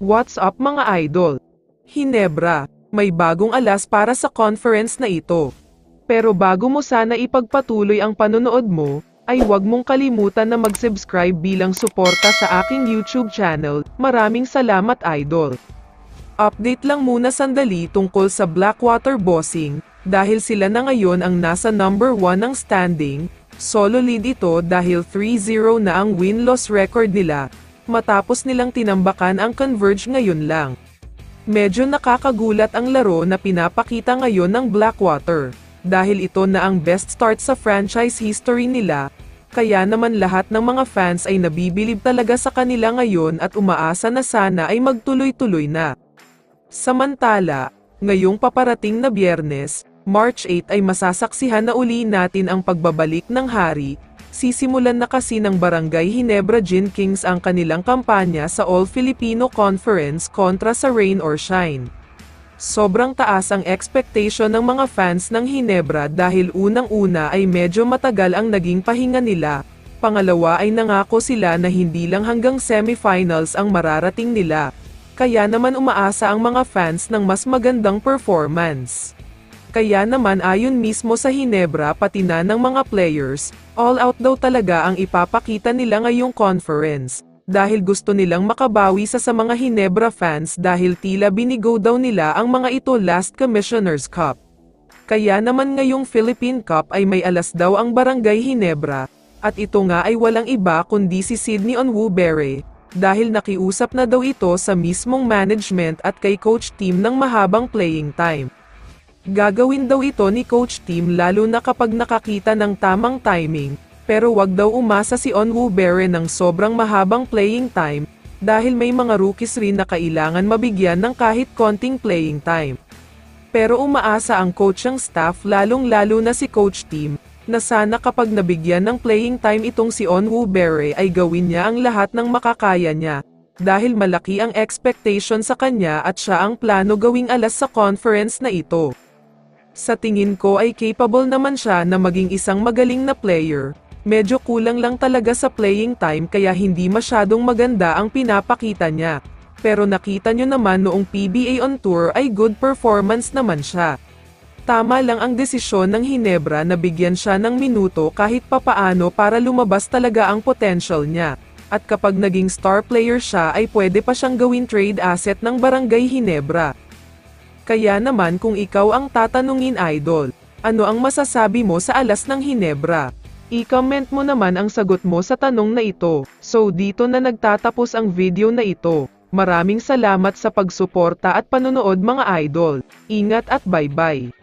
What's up mga idol? Hinebra, may bagong alas para sa conference na ito. Pero bago mo sana ipagpatuloy ang panonood mo, ay huwag mong kalimutan na mag-subscribe bilang suporta sa aking YouTube channel. Maraming salamat idol. Update lang muna sandali tungkol sa Blackwater Bossing, dahil sila na ngayon ang nasa number 1 ng standing. Solo lead ito dahil 3-0 na ang win-loss record nila, matapos nilang tinambakan ang Converge ngayon lang. Medyo nakakagulat ang laro na pinapakita ngayon ng Blackwater, dahil ito na ang best start sa franchise history nila, kaya naman lahat ng mga fans ay nabibilib talaga sa kanila ngayon at umaasa na sana ay magtuloy-tuloy na. Samantala, ngayong paparating na Biyernes, March 8 ay masasaksihan na uli natin ang pagbabalik ng hari. Sisimulan na kasi ng Barangay Hinebra Gin Kings ang kanilang kampanya sa All-Filipino Conference kontra sa Rain or Shine. Sobrang taas ang expectation ng mga fans ng Hinebra dahil unang-una ay medyo matagal ang naging pahinga nila, pangalawa ay nangako sila na hindi lang hanggang semifinals ang mararating nila, kaya naman umaasa ang mga fans ng mas magandang performance. Kaya naman ayon mismo sa Hinebra pati na ng mga players, all out daw talaga ang ipapakita nila ngayong conference, dahil gusto nilang makabawi sa mga Hinebra fans dahil tila binigo daw nila ang mga ito last Commissioner's Cup. Kaya naman ngayong Philippine Cup ay may alas daw ang Barangay Hinebra, at ito nga ay walang iba kundi si Sydney Onwubere, dahil nakiusap na daw ito sa mismong management at kay Coach Team ng mahabang playing time. Gagawin daw ito ni Coach Team lalo na kapag nakakita ng tamang timing, pero wag daw umasa si Onwubere ng sobrang mahabang playing time, dahil may mga rookies rin na kailangan mabigyan ng kahit konting playing time. Pero umaasa ang coaching staff lalong-lalo na si Coach Team, na sana kapag nabigyan ng playing time itong si Onwubere ay gawin niya ang lahat ng makakaya niya, dahil malaki ang expectation sa kanya at siya ang plano gawing alas sa conference na ito. Sa tingin ko ay capable naman siya na maging isang magaling na player, medyo kulang lang talaga sa playing time kaya hindi masyadong maganda ang pinapakita niya, pero nakita nyo naman noong PBA on tour ay good performance naman siya. Tama lang ang desisyon ng Hinebra na bigyan siya ng minuto kahit papaano para lumabas talaga ang potential niya, at kapag naging star player siya ay pwede pa siyang gawing trade asset ng Barangay Hinebra. Kaya naman kung ikaw ang tatanungin idol, ano ang masasabi mo sa alas ng Hinebra? I-comment mo naman ang sagot mo sa tanong na ito. So dito na nagtatapos ang video na ito. Maraming salamat sa pagsuporta at panonood mga idol. Ingat at bye-bye.